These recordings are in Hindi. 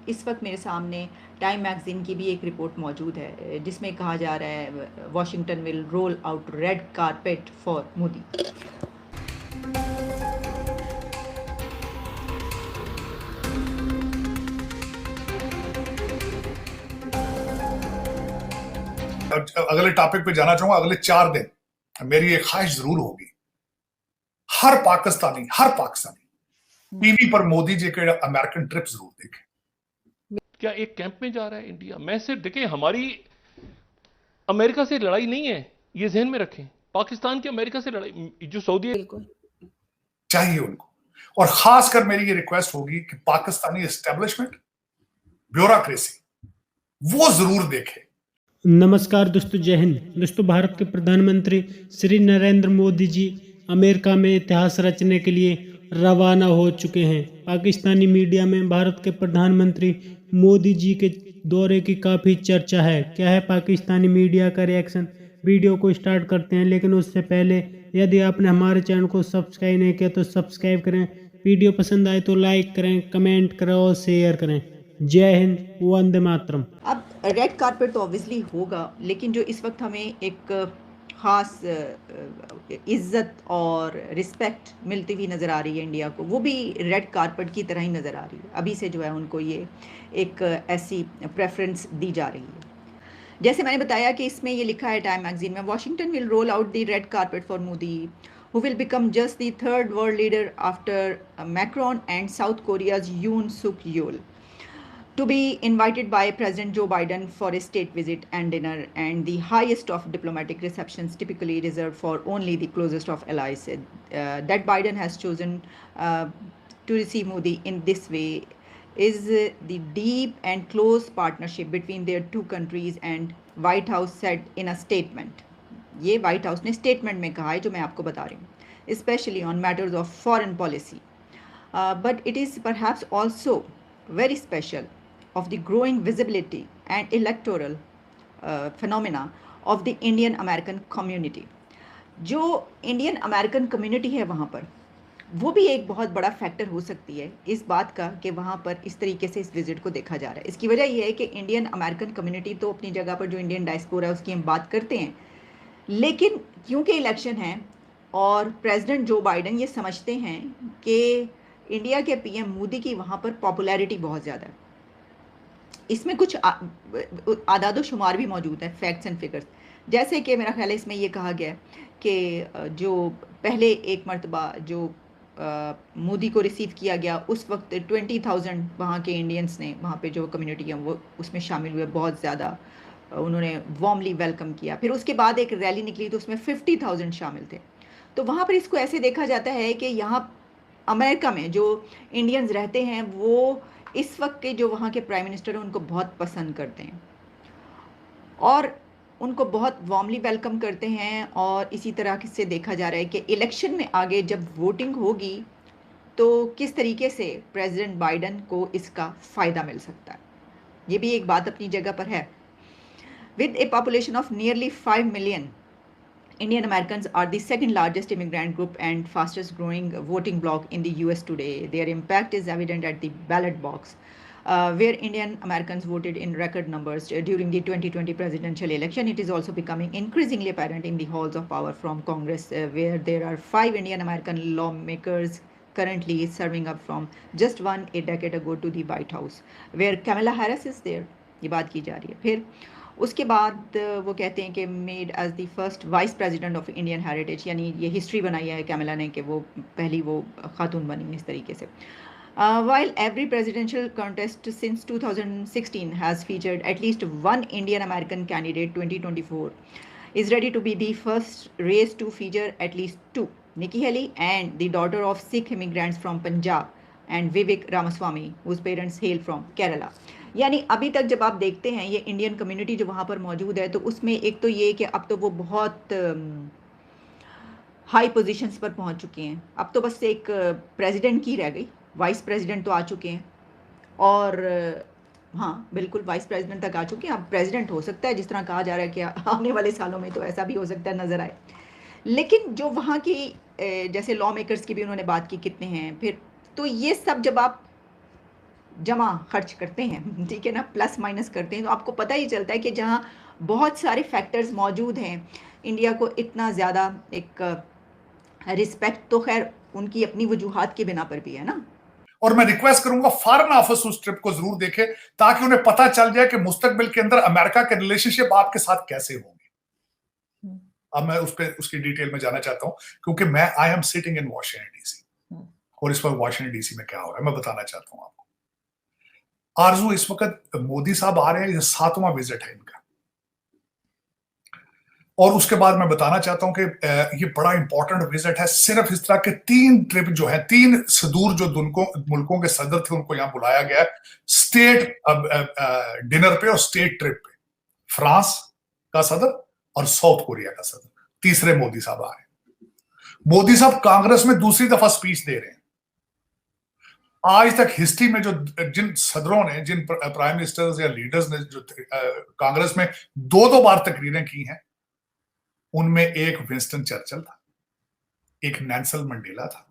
इस वक्त मेरे सामने टाइम मैगज़ीन की भी एक रिपोर्ट मौजूद है जिसमें कहा जा रहा है Washington will roll out red carpet for Modi. अगले टॉपिक पे जाना चाहूंगा। अगले 4 दिन मेरी एक ख्वाहिश जरूर होगी, हर पाकिस्तानी टीवी पर मोदी जी के अमेरिकन ट्रिप जरूर देखे। क्या एक कैंप में जा रहा है इंडिया? मैं सिर्फ देखें, हमारी अमेरिका से लड़ाई नहीं है, ये जहन में रखें। पाकिस्तान की अमेरिका से लड़ाई, जो सऊदी बिल्कुल चाहिए उनको। और खासकर मेरी ये रिक्वेस्ट होगी कि पाकिस्तानी एस्टेब्लिशमेंट, ब्यूरोक्रेसी वो जरूर देखे। नमस्कार दोस्तों, जय हिंद। दोस्तों, भारत के प्रधानमंत्री श्री नरेंद्र मोदी जी अमेरिका में इतिहास रचने के लिए रवाना हो चुके हैं। पाकिस्तानी मीडिया में भारत के प्रधानमंत्री मोदी जी के दौरे की काफ़ी चर्चा है। क्या है पाकिस्तानी मीडिया का रिएक्शन? वीडियो को स्टार्ट करते हैं, लेकिन उससे पहले यदि आपने हमारे चैनल को सब्सक्राइब नहीं किया तो सब्सक्राइब करें। वीडियो पसंद आए तो लाइक करें, कमेंट करें और शेयर करें। जय हिंद, वंदे मातरम। अब रेड कारपेट तो ऑब्वियसली होगा, लेकिन जो इस वक्त हमें एक ख़ास इज़्ज़त और रिस्पेक्ट मिलती हुई नज़र आ रही है इंडिया को, वो भी रेड कारपेट की तरह ही नज़र आ रही है। अभी से जो है उनको ये एक ऐसी प्रेफरेंस दी जा रही है। जैसे मैंने बताया कि इसमें ये लिखा है टाइम मैगजीन में, Washington will roll out the red carpet for Modi who will become just the third world leader after Macron and South Korea's Yoon Suk Yeol to be invited by President Joe Biden for a state visit and dinner, and the highest of diplomatic receptions typically reserved for only the closest of allies. That Biden has chosen to receive Modi in this way is the deep and close partnership between their two countries, and White House said in a statement. ये White House ने statement में कहा है जो मैं आपको बता रही हूँ, especially on matters of foreign policy. But it is perhaps also very special of the growing visibility and electoral phenomena of the Indian American community. जो इंडियन अमेरिकन कम्युनिटी है वहाँ पर, वो भी एक बहुत बड़ा फैक्टर हो सकती है इस बात का कि वहाँ पर इस तरीके से इस विजिट को देखा जा रहा है। इसकी वजह यह है कि इंडियन अमेरिकन कम्युनिटी तो अपनी जगह पर जो इंडियन डायस्पोरा है उसकी हम बात करते हैं, लेकिन क्योंकि इलेक्शन है और प्रेसिडेंट जो बाइडन ये समझते हैं कि इंडिया के पीएम मोदी की वहाँ पर पॉपुलैरिटी बहुत ज़्यादा है। इसमें कुछ आदाद शुमार भी मौजूद है, फैक्ट्स एंड फिगर्स। जैसे कि मेरा ख्याल है इसमें ये कहा गया कि जो पहले एक मरतबा जो मोदी को रिसीव किया गया उस वक्त 20,000 वहाँ के इंडियंस ने, वहाँ पे जो कम्युनिटी है वो उसमें शामिल हुए, बहुत ज़्यादा उन्होंने वार्मली वेलकम किया। फिर उसके बाद एक रैली निकली तो उसमें 50,000 शामिल थे। तो वहाँ पर इसको ऐसे देखा जाता है कि यहाँ अमेरिका में जो इंडियंस रहते हैं वो इस वक्त के जो वहाँ के प्राइम मिनिस्टर हैं उनको बहुत पसंद करते हैं और उनको बहुत वार्मली वेलकम करते हैं। और इसी तरह से देखा जा रहा है कि इलेक्शन में आगे जब वोटिंग होगी तो किस तरीके से प्रेसिडेंट बाइडन को इसका फ़ायदा मिल सकता है, ये भी एक बात अपनी जगह पर है। With A population of nearly 5 million, Indian Americans are the second largest immigrant group and fastest growing voting bloc in the US today. Their impact is evident at the ballot box, where Indian Americans voted in record numbers during the 2020 presidential election. It is also becoming increasingly apparent in the halls of power from Congress, where there are 5 Indian American lawmakers currently serving up from just one a decade ago to the White House, where Kamala Harris is there. ये बात की जा रही है। फिर उसके बाद वो कहते हैं कि made as the first vice president of Indian heritage, यानी ये हिस्ट्री बनाई है कैमला ने कि वो पहली वो खातून बनी इस तरीके से। While every presidential contest since 2016 has featured at least one Indian American candidate, 2024 is ready to be the first race to feature at least two, Nikki Haley and the daughter of Sikh immigrants from Punjab and Vivek Ramaswamy, whose parents hail from Kerala. यानी अभी तक जब आप देखते हैं ये इंडियन कम्युनिटी जो वहाँ पर मौजूद है, तो उसमें एक तो ये कि अब तो वो बहुत हाई पोजीशंस पर पहुँच चुकी हैं। अब तो बस एक प्रेसिडेंट की रह गई, वाइस प्रेसिडेंट तो आ चुके हैं और हाँ बिल्कुल वाइस प्रेसिडेंट तक आ चुके हैं। अब प्रेसिडेंट हो सकता है, जिस तरह कहा जा रहा है कि आने वाले सालों में तो ऐसा भी हो सकता है नज़र आए। लेकिन जो वहाँ की जैसे लॉ मेकर्स की भी उन्होंने बात की कितने हैं, फिर तो ये सब जब आप जमा खर्च करते हैं, ठीक है ना, प्लस माइनस करते हैं, तो आपको पता ही चलता है कि जहाँ बहुत सारे फैक्टर्स मौजूद हैं, इंडिया को इतना ज़्यादा एक रिस्पेक्ट तो खैर उनकी अपनी वजूहात की बिना पर भी है ना। और मैं रिक्वेस्ट करूंगा फॉरेन ऑफिस उस ट्रिप को जरूर देखे ताकि उन्हें पता चल जाए कि मुस्तकबिल के अंदर अमेरिका के रिलेशनशिप आपके साथ कैसे होंगे। अब मैं उसकी डिटेल में जाना चाहता हूं क्योंकि मैं I am sitting in Washington DC और इस पर वॉशिंगटन डीसी में क्या हो रहा है मैं बताना चाहता हूं आपको। आरजू, इस वक्त मोदी साहब आ रहे हैं, ये 7वां विजिट है इनका, और उसके बाद मैं बताना चाहता हूं कि ये बड़ा इंपॉर्टेंट विजिट है। सिर्फ इस तरह के 3 ट्रिप जो है, 3 सुदूर जो मुल्कों के सदर थे उनको यहां बुलाया गया है स्टेट डिनर पे और स्टेट ट्रिप पे। फ्रांस का सदर और साउथ कोरिया का सदर, तीसरे मोदी साहब आ रहे हैं। मोदी साहब कांग्रेस में दूसरी दफा स्पीच दे रहे हैं। आज तक हिस्ट्री में जो जिन सदरों ने, जिन प्राइम मिनिस्टर्स या लीडर्स ने जो कांग्रेस में 2-2 बार तकरीरें की हैं, उनमें एक विंस्टन चर्चिल था, एक नेल्सन मंडेला था,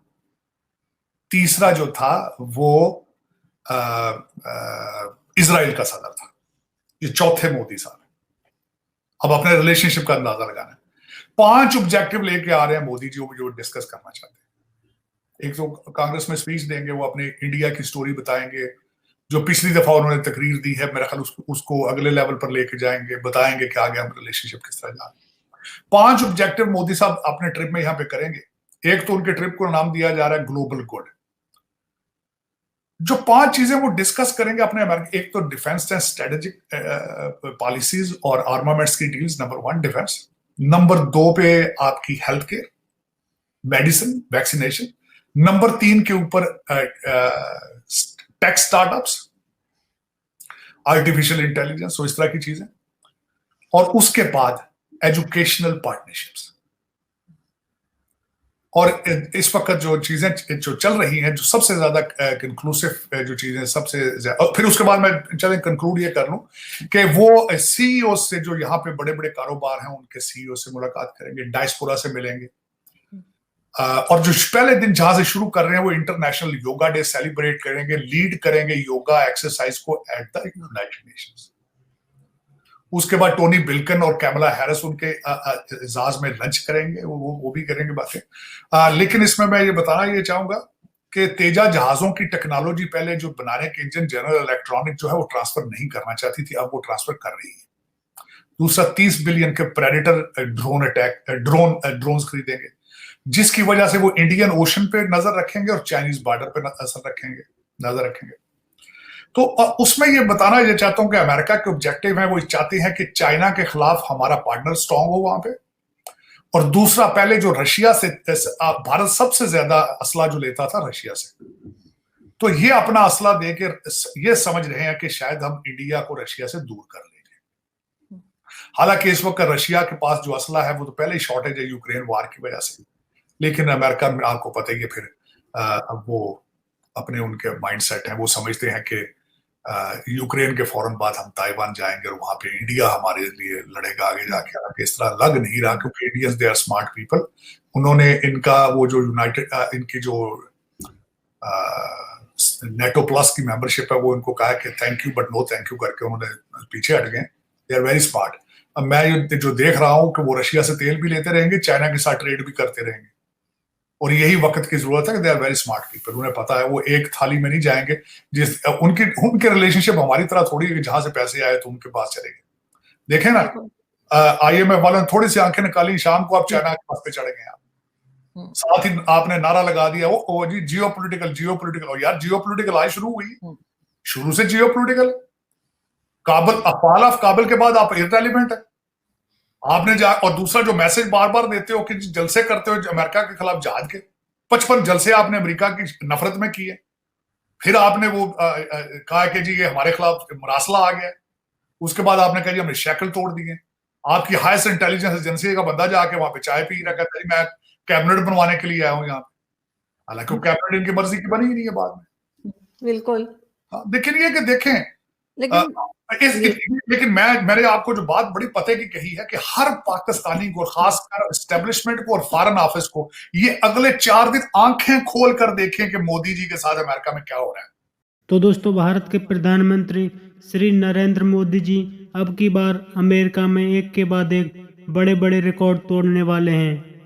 तीसरा जो था वो इजराइल का सदर था। ये चौथे मोदी साहब हैं। अब अपने रिलेशनशिप का अंदाजा लगाना है। 5 ऑब्जेक्टिव लेके आ रहे हैं मोदी जी जो डिस्कस करना चाहते हैं। एक तो कांग्रेस में स्पीच देंगे, वो अपने इंडिया की स्टोरी बताएंगे, जो पिछली दफा उन्होंने तकरीर दी है, मेरा ख्याल उसको अगले लेवल पर लेके जाएंगे, बताएंगे कि आगे हम रिलेशनशिप किस तरह जा। 5 ऑब्जेक्टिव मोदी साहब अपने ट्रिप में यहां पे करेंगे। एक तो उनके ट्रिप को नाम दिया जा रहा है ग्लोबल गुड। जो 5 चीजें वो डिस्कस करेंगे अपने अमेरिका, एक तो डिफेंस एंड स्ट्रेटेजिक पॉलिसीज और आर्मामेंट्स की डील्स, नंबर 1 डिफेंस। नंबर 2 पे आपकी health care, medicine, vaccination. Number 3 के ऊपर टेक स्टार्टअप्स, आर्टिफिशियल इंटेलिजेंस, इस तरह की चीजें। और उसके बाद एजुकेशनल पार्टनरशिप्स। और इस वक्त जो चीजें जो चल रही हैं, जो सबसे ज्यादा कंक्लूसिव जो चीजें सबसे ज्यादा, और फिर उसके बाद मैं चलें कंक्लूड ये कर लूं कि वो सीईओ से, जो यहाँ पे बड़े बड़े कारोबार हैं, उनके सीईओ से मुलाकात करेंगे, डायस्पोरा से मिलेंगे। और जो पहले दिन जहां से शुरू कर रहे हैं वो इंटरनेशनल योगा डे सेलिब्रेट करेंगे, लीड करेंगे योगा एक्सरसाइज को एट द यूनाइटेड नेशंस। उसके बाद टोनी बिल्कन और कैमला हैरिस उनके एजाज में लंच करेंगे, वो भी करेंगे बातें। लेकिन इसमें मैं ये बताना ये चाहूंगा कि तेजा जहाजों की टेक्नोलॉजी पहले जो बनाने के इंजन जनरल इलेक्ट्रॉनिक जो है वो ट्रांसफर नहीं करना चाहती थी, अब वो ट्रांसफर कर रही है। दूसरा, 30 बिलियन के प्रेडेटर ड्रोन खरीदेंगे, जिसकी वजह से वो इंडियन ओशन पे नजर रखेंगे और चाइनीज बॉर्डर पे नजर रखेंगे। तो उसमें ये बताना ये चाहता हूं कि अमेरिका के ऑब्जेक्टिव है, वो चाहते हैं कि चाइना के खिलाफ हमारा पार्टनर स्ट्रांग हो वहां पे। और दूसरा, पहले जो रशिया से भारत सबसे ज्यादा असला जो लेता था रशिया से, तो ये अपना असला देके ये समझ रहे हैं कि शायद हम इंडिया को रशिया से दूर कर लेंगे। हालांकि इस वक्त रशिया के पास जो असला है वो तो पहले ही शॉर्टेज है यूक्रेन वार की वजह से, लेकिन अमेरिका में आपको पता ही है फिर अब वो अपने उनके माइंडसेट हैं, वो समझते हैं कि यूक्रेन के फौरन बाद हम ताइवान जाएंगे और वहां पे इंडिया हमारे लिए लड़ेगा आगे जाके। हालांकि इस तरह लग नहीं रहा, क्योंकि Indians they are smart people. उन्होंने इनका वो जो इनकी जो नेटो प्लस की मेंबरशिप है वो इनको कहा कि thank you but no thank you करके उन्होंने पीछे हट गए। They are very smart. अब मैं जो देख रहा हूं कि वो रशिया से तेल भी लेते रहेंगे, चाइना के साथ ट्रेड भी करते रहेंगे, और यही वक्त की जरूरत है कि they are very smart people. उन्हें पता है वो एक थाली में नहीं जाएंगे। उनके रिलेशनशिप हमारी तरह थोड़ी है कि जहां से पैसे आए तो उनके पास चले गए। देखें ना, IMF वालों ने थोड़ी सी आंखें निकाली, शाम को आप चाइना के पास पे चढ़े गए। आप साथ ही आपने नारा लगा दिया वो जी जियो पोलिटिकल। यार जियो पोलिटिकल आज शुरू हुई, शुरू से geo political. Fall of Kabul के बाद आप इररेलेवेंट है आपने और दूसरा जो मैसेज बार बार देते हो कि जलसे करते हो अमेरिका के खिलाफ जहाज के, 55 जलसे आपने अमेरिका की नफरत में किए। फिर आपने वो कहा कि जी ये हमारे खिलाफ मरासला आ गया। उसके बाद आपने कहा जी हमने शैकल तोड़ दिए। आपकी हाईएस्ट इंटेलिजेंस एजेंसी का बंदा जाके वहां पे चाय पी रहा, कहता है मैं कैबिनेट बनवाने के लिए आया हूं यहाँ पे। हालांकि वो कैबिनेट इनकी मर्जी की बनी ही नहीं है बाद में। बिल्कुल। लेकिन ये कि देखें, लेकिन मैंने आपको जो बात बड़ी पते की कही है कि हर पाकिस्तानी को, खासकर एस्टेब्लिशमेंट को और फॉरेन ऑफिस को, ये अगले 4 दिन आंखें खोल कर देखें कि मोदी जी के साथ अमेरिका में क्या हो रहा है। तो दोस्तों, भारत के प्रधानमंत्री श्री नरेंद्र मोदी जी अब की बार अमेरिका में एक के बाद एक बड़े बड़े रिकॉर्ड तोड़ने वाले हैं।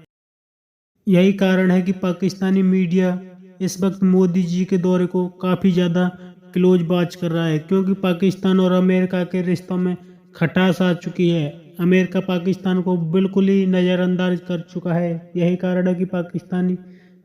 यही कारण है कि पाकिस्तानी मीडिया इस वक्त मोदी जी के दौरे को काफ़ी ज़्यादा क्लोज वॉच कर रहा है, क्योंकि पाकिस्तान और अमेरिका के रिश्तों में खटास आ चुकी है। अमेरिका पाकिस्तान को बिल्कुल ही नज़रअंदाज कर चुका है। यही कारण है कि पाकिस्तानी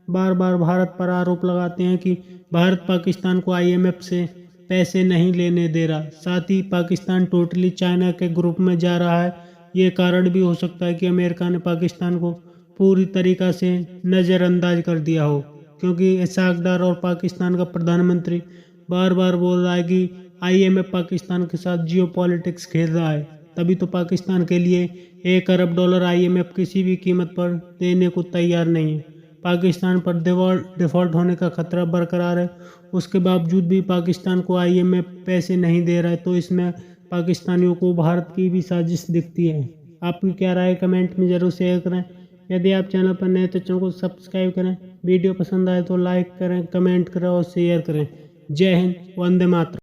बार बार भारत पर आरोप लगाते हैं कि भारत पाकिस्तान को IMF से पैसे नहीं लेने दे रहा। साथ ही पाकिस्तान टोटली चाइना के ग्रुप में जा रहा है। ये कारण भी हो सकता है कि अमेरिका ने पाकिस्तान को पूरी तरीक़ा से नज़रअंदाज कर दिया हो, क्योंकि इसाक डार और पाकिस्तान का प्रधानमंत्री बार बार बोल रहा है कि IMF पाकिस्तान के साथ जियोपॉलिटिक्स खेल रहा है। तभी तो पाकिस्तान के लिए $1 अरब IMF किसी भी कीमत पर देने को तैयार नहीं है। पाकिस्तान पर डिफ़ॉल्ट होने का खतरा बरकरार है। उसके बावजूद भी पाकिस्तान को IMF पैसे नहीं दे रहा है, तो इसमें पाकिस्तानियों को भारत की भी साजिश दिखती है। आपकी क्या राय कमेंट में ज़रूर शेयर करें। यदि आप चैनल पर नए तो चैनल को सब्सक्राइब करें। वीडियो पसंद आए तो लाइक करें, कमेंट करें और शेयर करें। जय हिंद, वंदे मातरम।